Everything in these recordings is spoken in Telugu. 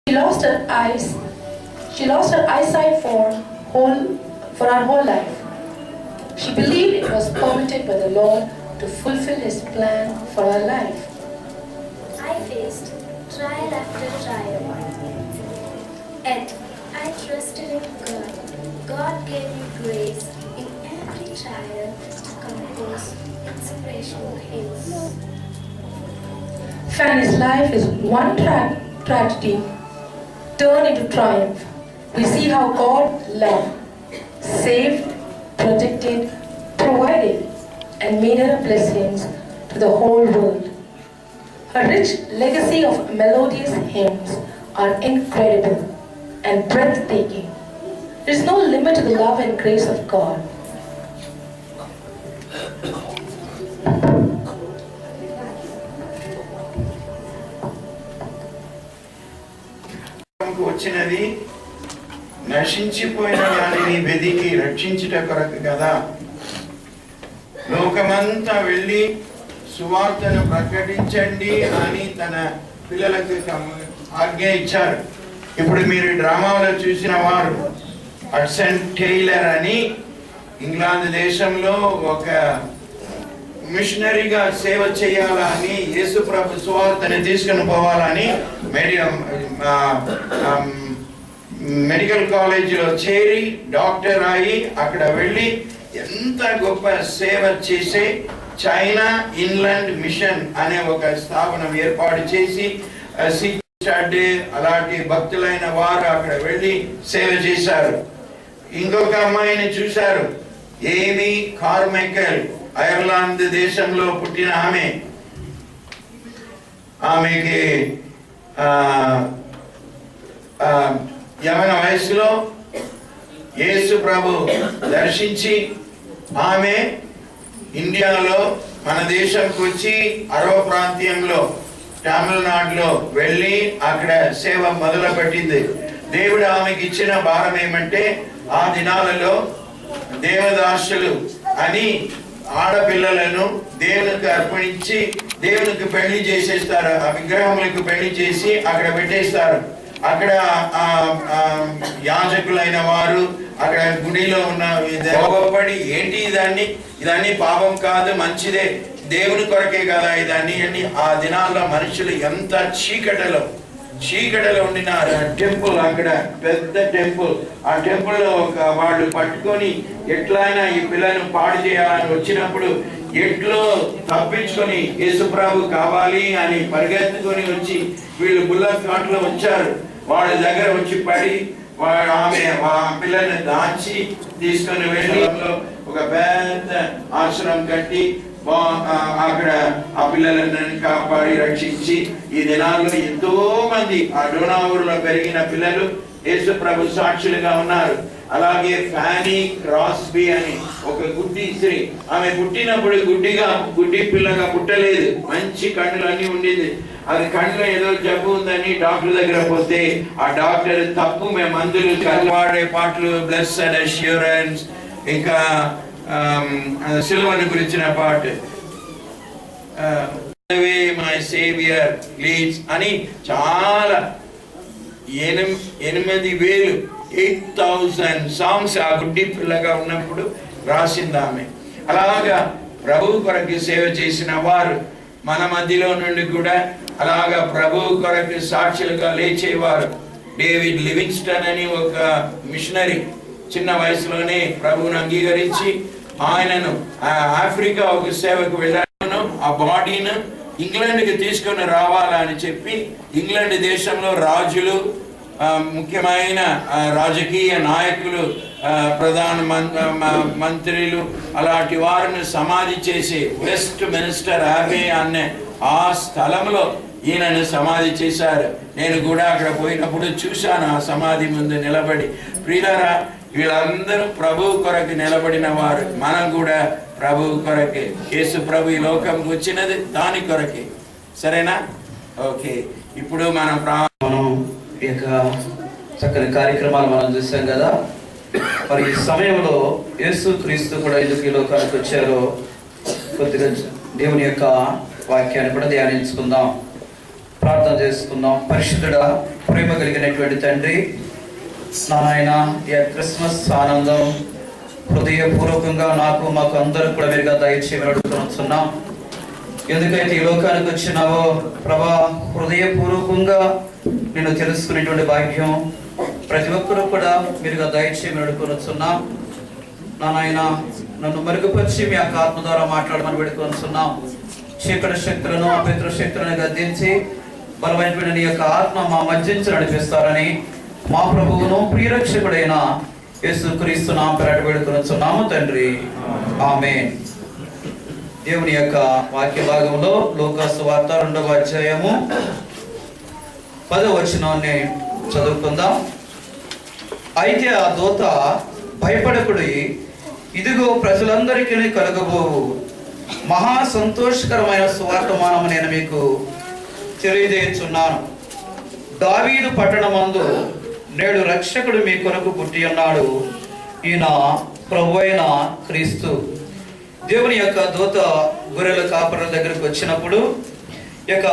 She lost her eyes. She lost her eyesight for her whole life. She believed it was permitted by the Lord to fulfill His plan for her life. I faced trial after trial, yet I trusted in God. God gave me grace in every trial to compose inspirational hymns. Fanny's life is one tragedy turned into triumph. We see how God loved, saved, protected, provided, and made her a blessing to the whole world. Her rich legacy of melodious hymns are incredible and breathtaking. There is no limit to the love and grace of God. వచ్చినది నశించిపోయిన వారిని వెదికి రక్షించుట కొరకు కదా. లోకమంతా వెళ్ళి సువార్తను ప్రకటించండి అని తన పిల్లలకు ఆజ్ఞ ఇచ్చారు. ఇప్పుడు మీరు డ్రామాలో చూసిన వారు హడ్సన్ టైలర్ అని ఇంగ్లాండ్ దేశంలో ఒక మిషనరీగా సేవ చేయాలని, యేసు ప్రభు సువార్తని తీసుకుని పోవాలని మెడికల్ కాలేజీలో చేరి డాక్టర్ అయి అక్కడ వెళ్ళి ఎంత గొప్ప సేవ చేసి చైనా ఇన్లాండ్ మిషన్ అనే ఒక స్థాపనం ఏర్పాటు చేసి అలాంటి భక్తులైన వారు అక్కడ వెళ్ళి సేవ చేశారు. ఇంకొక అమ్మాయిని చూశారు, ఏమీ కార్మైకెల్, ఐర్లాండ్ దేశంలో పుట్టిన ఆమెకి యవన వయసులో యేసు ప్రభు దర్శించి ఆమె ఇండియాలో మన దేశంకి వచ్చి అరవ ప్రాంతంలో తమిళనాడులో వెళ్ళి అక్కడ సేవ మొదలు పెట్టింది. దేవుడు ఆమెకి ఇచ్చిన భారం ఏమంటే, ఆ దినాలలో దేవదాసులు అని ఆడపిల్లలను దేవునికి అర్పణించి దేవునికి పెళ్లి చేసేస్తారు. ఆ విగ్రహములకు పెళ్లి చేసి అక్కడ పెట్టేస్తారు. అక్కడ యాజకులైన వారు అక్కడ గుడిలో ఉన్న దేవపడి ఏంటి ఇదాన్ని పాపం కాదు, మంచిదే, దేవుని కొరకే కదా ఇదాన్ని అని ఆ దినాల్లో మనుషులు ఎంత చీకటలో ఉండిన టెంపుల్, అక్కడ పెద్ద టెంపుల్, ఆ టెంపుల్లో వాళ్ళు పట్టుకొని ఎట్లయినా ఈ పిల్లలను పాడు చేయాలని వచ్చినప్పుడు ఎట్లో తప్పించుకొని యేసుప్రభు కావాలి అని పరిగెత్తుకొని వచ్చి వీళ్ళు బుల్లెట్ కాట్లో వచ్చారు. వాళ్ళ దగ్గర వచ్చి పడి ఆమె పిల్లల్ని దాచి తీసుకొని వెళ్ళి ఒక పెద్ద ఆశ్రమం కట్టి అక్కడ ఆ పిల్లలందరినీ కాపాడి రక్షించి ఈ దినాల్లో ఎంతో మంది ఆ డోనావూరులో పెరిగిన పిల్లలు యేసు ప్రభు సాక్షులుగా ఉన్నారు. అలాగే ఫ్యానీ క్రాస్బీ అని ఒక గుడ్డి స్త్రీ, ఆమె పుట్టినప్పుడు గుడ్డి పిల్లగా పుట్టలేదు, మంచి కన్నులు అన్ని ఉండేది. అది కన్నులో ఏదో జబ్బు ఉందని డాక్టర్ దగ్గర పోతే ఆ డాక్టర్ తప్పు మేము మందులు వాడే పాటలు బ్లెస్డ్ అష్యూరెన్స్, ఇంకా సిలువను గురించిన పాట మై సేవియర్ లీడ్స్ అని చాలా 8,000 సాంగ్స్ ఆ గుడ్డి పిల్లగా ఉన్నప్పుడు రాసింది ఆమె. అలాగా ప్రభు కొరకు సేవ చేసిన వారు మన మధ్యలో నుండి కూడా అలాగా ప్రభు కొరకు సాక్షులుగా లేచేవారు. డేవిడ్ లివింగ్స్టన్ అని ఒక మిషనరీ చిన్న వయసులోనే ప్రభువును అంగీకరించి ఆయనను ఆఫ్రికా ఒక సేవకు వెళ్ళాను. ఆ బాడీను ఇంగ్లాండ్కి తీసుకొని రావాలని చెప్పి ఇంగ్లాండ్ దేశంలో రాజులు, ముఖ్యమైన రాజకీయ నాయకులు, ప్రధాన మంత్రులు అలాంటి వారిని సమాధి చేసి వెస్ట్ మినిస్టర్ అబే అనే ఆ స్థలంలో ఈయనను సమాధి చేశారు. నేను కూడా అక్కడ పోయినప్పుడు చూశాను ఆ సమాధి ముందు నిలబడి. ప్రియులారా, వీళ్ళందరూ ప్రభువు కొరకు నిలబడిన వారు. మనం కూడా ప్రభువు కొరకే, యేసు ప్రభు ఈ లోకంకి వచ్చినది దాని కొరకే. సరేనా? ఓకే, ఇప్పుడు మనం ఈ యొక్క చక్కని కార్యక్రమాలు మనం చూసాం కదా. మరి ఈ సమయంలో యేసు క్రీస్తు కూడా ఎందుకు ఈ లోకానికి వచ్చారో కొద్దిగా దేవుని యొక్క వాక్యాన్ని కూడా ధ్యానించుకుందాం, ప్రార్థన చేసుకుందాం. పరిశుద్ధుడా ప్రేమ కలిగినటువంటి తండ్రి, నాయన ఈ క్రిస్మస్ ఆనందం హృదయపూర్వకంగా నాకు మాకు అందరూ కూడా మీరుగా దయచేయమని అడుగుతున్నాం. ఎందుకైతే ఈ లోకానికి వచ్చినావో ప్రభా, హృదయపూర్వకంగా నేను తెలుసుకునేటువంటి భాగ్యం ప్రతి ఒక్కరూ కూడా మీరుగా దయచేయమని అడుగుతున్నాం. నాయన నన్ను మరుగుపరిచి మీ యొక్క ఆత్మ ద్వారా మాట్లాడమని వేడుకొనుచున్నాం. చీకటి శక్తులను, అపవిత్ర శక్తులను గద్దించి బలమైనటువంటి నీ యొక్క ఆత్మ మా మధ్య నడిపిస్తారని మా ప్రభువును ప్రియరక్షకుడైన యేసుక్రీస్తు నామమున పేరట వేడుకొనుచున్నాము తండ్రి, ఆమేన్. దేవుని యొక్క వాక్య భాగంలో లూకా సువార్త 2వ అధ్యాయము 10వ వచనాన్ని చదువుకుందాం. అయితే ఆ దూత, భయపడకుడి, ఇదిగో ప్రజలందరికీ కలుగబోవు మహా సంతోషకరమైన సువార్తమానము నేను మీకు తెలియజేయుచున్నాను. దావీదు పట్టణమందు నేడు రక్షకుడు మీ కొరకు పుట్టి ఉన్నాడు, ఈయన ప్రభువైన క్రీస్తు. దేవుని యొక్క దూత గొర్రెల కాపరుల దగ్గరకు వచ్చినప్పుడు యొక్క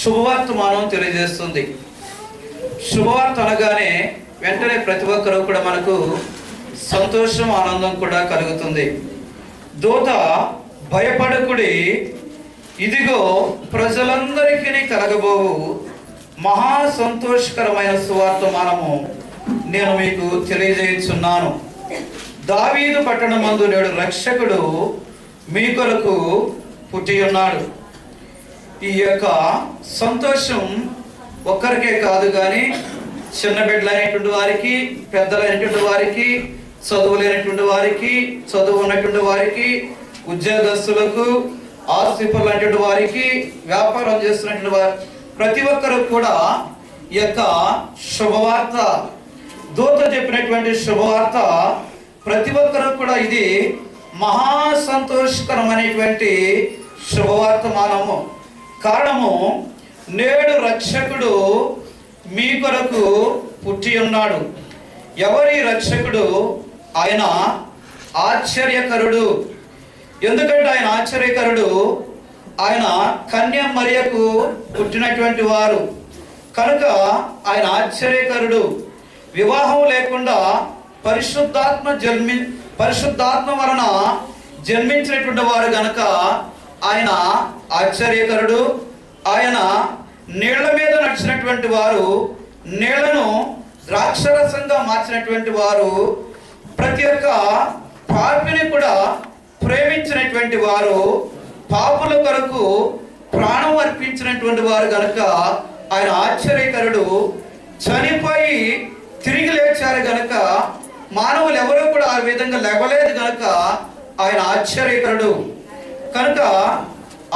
శుభవార్తమానం తెలియజేస్తుంది. శుభవార్త అనగానే వెంటనే ప్రతి ఒక్కరూ కూడా మనకు సంతోషం, ఆనందం కూడా కలుగుతుంది. దూత, భయపడకుడి, ఇదిగో ప్రజలందరికీ కలగబోవు మహా సంతోషకరమైన సువార్తమానము నేను మీకు తెలియజేయుచున్నాను. దావీదు పట్టణమందు నేడు రక్షకుడు మీ కొరకు పుట్టి ఉన్నాడు. ఈ యొక్క సంతోషం ఒక్కరికే కాదు కానీ చిన్న బిడ్డలైనటువంటి వారికి, పెద్దలైనటువంటి వారికి, చదువులేనటువంటి వారికి, చదువు ఉన్నటువంటి వారికి, ఉద్యోగస్తులకు, ఆస్తిపరులైనటువంటి వారికి, వ్యాపారం చేస్తున్నటువంటి వారి ప్రతి ఒక్కరు కూడా ఈ యొక్క శుభవార్త, దూత చెప్పినటువంటి శుభవార్త ప్రతి ఒక్కరు కూడా ఇది మహా సంతోషకరమైనటువంటి శుభవార్తమానము. కారణము, నేడు రక్షకుడు మీ కొరకు పుట్టి ఉన్నాడు. ఎవరి రక్షకుడు? ఆయన ఆశ్చర్యకరుడు. ఎందుకంటే ఆయన ఆశ్చర్యకరుడు, ఆయన కన్య మరియకు పుట్టినటువంటి వారు కనుక ఆయన ఆశ్చర్యకరుడు. వివాహం లేకుండా పరిశుద్ధాత్మ వలన జన్మించినటువంటి వారు గనక ఆయన ఆశ్చర్యకరుడు. ఆయన నీళ్ల మీద నడిచినటువంటి వారు, నీళ్లను ద్రాక్షరసంగా మార్చినటువంటి వారు, ప్రతి ఒక్క పాపిని కూడా ప్రేమించినటువంటి వారు, పాపుల కొరకు ప్రాణం అర్పించినటువంటి వారు గనక ఆయన ఆశ్చర్యకరుడు. చనిపోయి తిరిగి లేచారు గనక, మానవులు ఎవరూ కూడా ఆ విధంగా లేవలేదు గనక ఆయన ఆశ్చర్యకరుడు. కనుక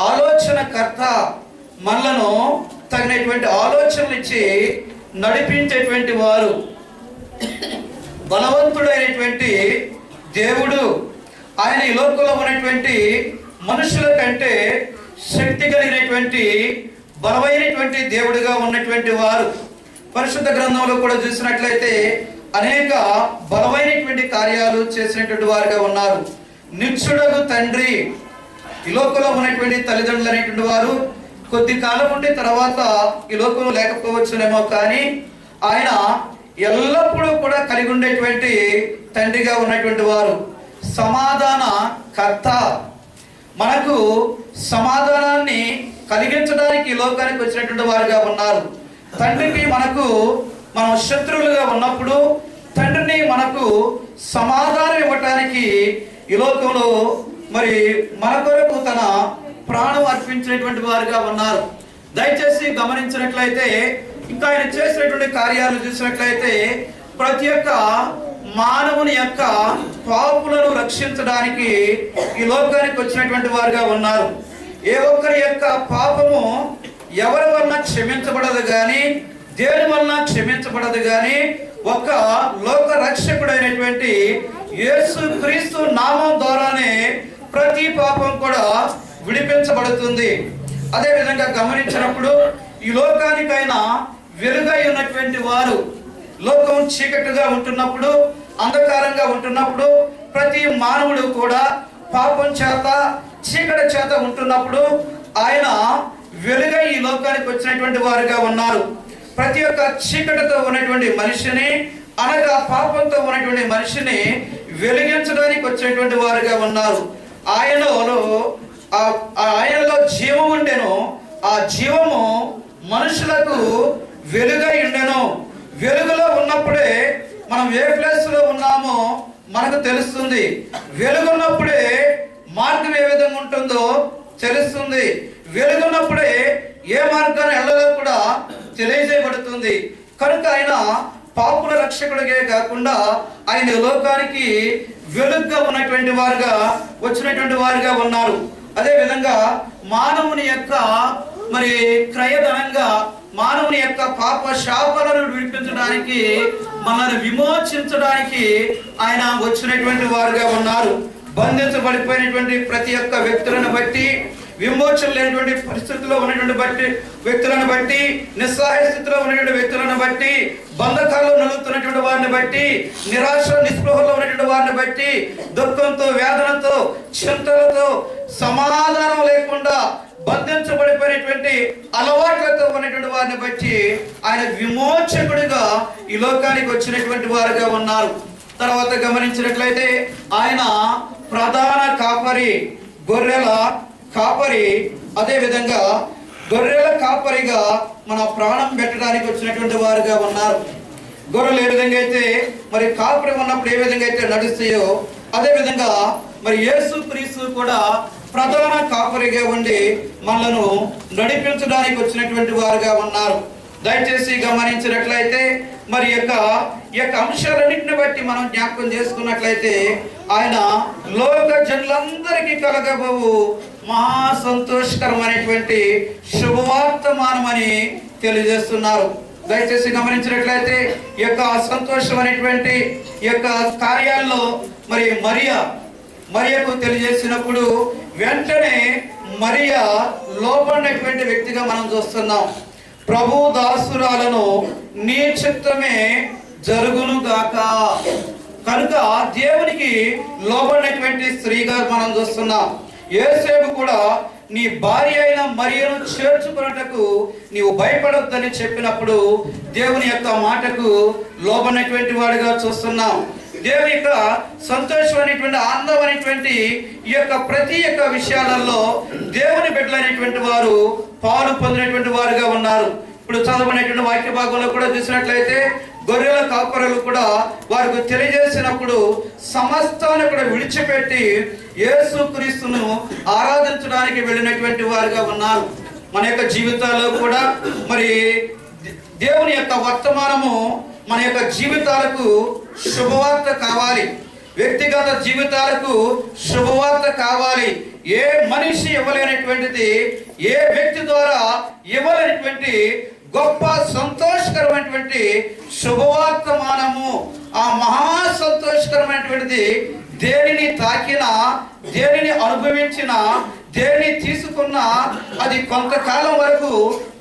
ఆలోచనకర్త, మనలను తగినటువంటి ఆలోచనలు ఇచ్చి నడిపించేటువంటి వారు, బలవంతుడైనటువంటి దేవుడు. ఆయన ఈ లోకంలో ఉన్నటువంటి మనుషుల కంటే శక్తి కలిగినటువంటి బలమైనటువంటి దేవుడిగా ఉన్నటువంటి వారు. పరిశుద్ధ గ్రంథంలో కూడా చూసినట్లయితే అనేక బలమైనటువంటి కార్యాలు చేసినటువంటి వారుగా ఉన్నారు. నిత్యుడగు తండ్రి, ఈ లోకంలో ఉన్నటువంటి తల్లిదండ్రులు అనేటువంటి వారు కొద్ది కాలం ఉండి తర్వాత ఈ లోకంలో లేకపోవచ్చునేమో, కానీ ఆయన ఎల్లప్పుడూ కూడా కలిగి ఉండేటువంటి తండ్రిగా ఉన్నటువంటి వారు. సమాధాన కర్త, మనకు సమాధానాన్ని కలిగించడానికి ఈ లోకానికి వచ్చినటువంటి వారుగా ఉన్నారు. తండ్రికి మనం శత్రువులుగా ఉన్నప్పుడు తండ్రిని మనకు సమాధానం ఇవ్వటానికి ఈ లోకంలో మరి మన కొరకు తన ప్రాణం అర్పించినటువంటి వారుగా ఉన్నారు. దయచేసి గమనించినట్లయితే, ఇంకా ఆయన చేసినటువంటి కార్యాలు చూసినట్లయితే, ప్రతి ఒక్క మానవుని యొక్క పాపులను రక్షించడానికి ఈ లోకానికి వచ్చినటువంటి వారుగా ఉన్నారు. ఏ ఒక్కరి యొక్క పాపము ఎవరి వలన క్షమించబడదు కానీ, దేని వలన క్షమించబడదు కానీ, ఒక్క లోక రక్షకుడైనటువంటి యేసుక్రీస్తు నామం ద్వారానే ప్రతి పాపం కూడా విడిపించబడుతుంది. అదే విధంగా గమనించినప్పుడు ఈ లోకానికైనా వెలుగై ఉన్నటువంటి వారు, లోకం చీకటిగా ఉంటున్నప్పుడు, అంధకారంగా ఉంటున్నప్పుడు, ప్రతి మానవుడు కూడా పాపం చేత, చీకటి చేత ఉంటున్నప్పుడు ఆయన వెలుగై ఈ లోకానికి వచ్చినటువంటి వారుగా ఉన్నారు. ప్రతి ఒక్క చీకటితో ఉన్నటువంటి మనిషిని, అనగా పాపంతో ఉన్నటువంటి మనిషిని వెలిగించడానికి వచ్చేటువంటి వారుగా ఉన్నారు. ఆయనలో జీవం ఉండెను, ఆ జీవము మనుషులకు వెలుగై ఉండెను. వెలుగులో ఉన్నప్పుడే మనం ఏ ప్లేస్ లో ఉన్నామో మనకు తెలుస్తుంది. వెలుగున్నప్పుడే మార్గం ఏ విధంగా ఉంటుందో తెలుస్తుంది. వెలుగున్నప్పుడే ఏ మార్గాన్ని వెళ్ళాలో కూడా తెలియజేయబడుతుంది. కనుక ఆయన పాపుల రక్షకుడిగే కాకుండా ఆయన లోకానికి వెలుగుగా ఉన్నటువంటి వారుగా వచ్చినటువంటి వారుగా ఉన్నారు. అదే విధంగా మానవుని యొక్క క్రయధనంగా మానవుని యొక్క పాప శాపాలను విడిపించడానికి, మనల్ని విమోచించడానికి ఆయన వచ్చినటువంటి వారుగా ఉన్నారు. బంధించబడిపోయినటువంటి ప్రతి ఒక్క వ్యక్తులను బట్టి, విమోచన లేనటువంటి పరిస్థితుల్లో ఉన్నటువంటి వ్యక్తులను బట్టి, నిస్సహాయ స్థితిలో ఉన్నటువంటి వ్యక్తులను బట్టి, బంధకాల్లో నలుగుతున్నటువంటి వారిని బట్టి, నిరాశ నిస్పృహలో ఉన్నటువంటి వారిని బట్టి, దుఃఖంతో, వేదనతో, చింతలతో, సమాధానం లేకుండా బంధించబడిపోయినటువంటి అలవాట్లతో ఉన్నటువంటి వారిని బట్టి ఆయన విమోచకుడిగా ఈ లోకానికి వచ్చినటువంటి వారుగా ఉన్నారు. తర్వాత గమనించినట్లయితే ఆయన ప్రధాన కాపరి, గొర్రెల కాపరి. అదే విధంగా గొర్రెల కాపరిగా మన ప్రాణం పెట్టడానికి వచ్చినటువంటి వారుగా ఉన్నారు. గొర్రెలు ఏ విధంగా అయితే కాపరి ఉన్నప్పుడు ఏ విధంగా అయితే నడుస్తాయో, అదే విధంగా యేసు క్రీస్తు కూడా ప్రధాన కాపరిగా ఉండి మనలను నడిపించడానికి వచ్చినటువంటి వారుగా ఉన్నారు. దయచేసి గమనించినట్లయితే ఈ యొక్క అంశాలన్నింటిని బట్టి మనం జ్ఞాపకం చేసుకున్నట్లయితే ఆయన లోక జనులందరికీ కలగబోవు మహా సంతోషకరమైనటువంటి శుభవార్తమానమని తెలియజేస్తున్నారు. దయచేసి గమనించినట్లయితే ఈ యొక్క సంతోషం అనేటువంటి ఈ యొక్క కార్యాల్లో మరియకు తెలియజేసినప్పుడు వెంటనే మరియా లోబడినటువంటి వ్యక్తిగా మనం చూస్తున్నాం. ప్రభు దాసురాలను నీ చిత్తమే జరుగును గాక. కనుక దేవునికి లోబడినటువంటి స్త్రీగా మనం చూస్తున్నాం. యోసేపు కూడా నీ భార్య అయిన మరియను చేర్చుకున్నటకు నీవు భయపడొద్దని చెప్పినప్పుడు దేవుని యొక్క మాటకు లోబడినటువంటి వాడిగా చూస్తున్నాం. దేవుని యొక్క సంతోషం అనేటువంటి, ఆనందం అనేటువంటి ఈ యొక్క ప్రతి ఒక్క విషయాలలో దేవుని బిడ్డలైనటువంటి వారు పాలు పొందినటువంటి వారుగా ఉన్నారు. ఇప్పుడు చదవనటువంటి వాక్య భాగంలో కూడా చూసినట్లయితే గొర్రెల కాపరులు కూడా వారికి తెలియజేసినప్పుడు సమస్తాన్ని కూడా విడిచిపెట్టి యేసు క్రీస్తును ఆరాధించడానికి వెళ్ళినటువంటి వారుగా ఉన్నారు. మన యొక్క జీవితాల్లో కూడా దేవుని యొక్క వర్తమానము మన యొక్క జీవితాలకు శుభవార్త కావాలి. వ్యక్తిగత జీవితాలకు శుభవార్త కావాలి. ఏ మనిషి ఇవ్వలేనటువంటిది, ఏ వ్యక్తి ద్వారా ఇవ్వలేనటువంటి గొప్ప సంతోషకరమైనటువంటి శుభవార్తమానము, ఆ మహా సంతోషకరమైనటువంటిది దేనిని తాకినా, దేనిని అనుభవించినా, దేనిని తీసుకున్నా అది కొంతకాలం వరకు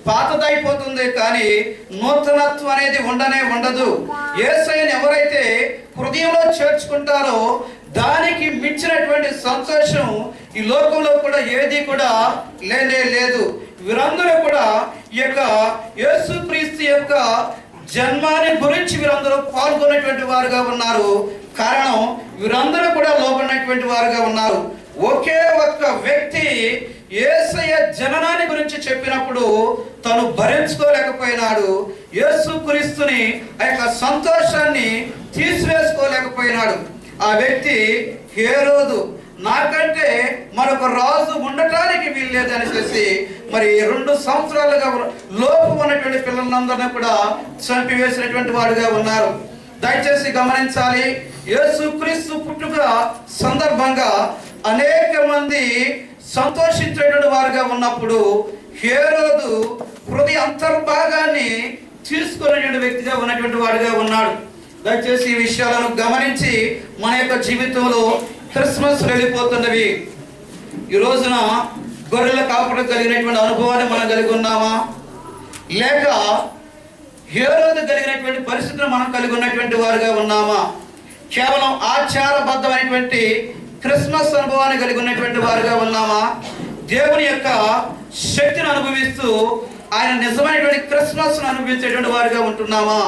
పాతదైపోతుంది, కానీ నూతనత్వం అనేది ఉండదు. యేసయ్యను ఎవరైతే హృదయంలో చేర్చుకుంటారో దానికి మించినటువంటి సంతోషం ఈ లోకంలో కూడా ఏది కూడా లేదు. వీరందరూ కూడా ఈ యొక్క యేసుక్రీస్తు యొక్క జన్మాన్ని గురించి వీరందరూ పాల్గొన్నటువంటి వారుగా ఉన్నారు. కారణం వీరందరూ కూడా లోబడినటువంటి వారుగా ఉన్నారు. ఒకే ఒక్క వ్యక్తి యేసయ్య జననాన్ని గురించి చెప్పినప్పుడు తను భరించుకోలేకపోయినాడు. యేసుక్రీస్తుని ఆ యొక్క సంతోషాన్ని తీసివేసుకోలేకపోయినాడు. ఆ వ్యక్తి హేరోదు. నాకంటే మరొక రాజు ఉండటానికి వీల్లేదని చెప్పి 2 సంవత్సరాలుగా లోపు ఉన్నటువంటి పిల్లలందరినీ కూడా చంపివేసినటువంటి వారుగా ఉన్నారు. దయచేసి గమనించాలి, యేసుక్రీస్తు పుట్టుక సందర్భంగా అనేక మంది సంతోషించేటువంటి వారుగా ఉన్నప్పుడు హేరోదు హృదయ అంతర్భాగాన్ని తీసుకునేటువంటి వ్యక్తిగా ఉన్నటువంటి వాడుగా ఉన్నాడు. దయచేసి ఈ విషయాలను గమనించి మన యొక్క జీవితంలో క్రిస్మస్ వెళ్ళిపోతున్నవి. ఈ రోజున గొర్రెల కాపడం కలిగినటువంటి అనుభవాన్ని మనం కలిగి ఉన్నామా, లేక హేరోదు కలిగినటువంటి పరిస్థితులు మనం కలిగి ఉన్నటువంటి వారుగా ఉన్నామా? కేవలం ఆచారబద్ధమైనటువంటి క్రిస్మస్ అనుభవాన్ని కలిగి ఉన్నటువంటి వారుగా ఉన్నామా? దేవుని యొక్క శక్తిని అనుభవిస్తూ ఆయన నిజమైనటువంటి క్రిస్మస్ అనుభవించేటువంటి వారిగా ఉంటున్నామా?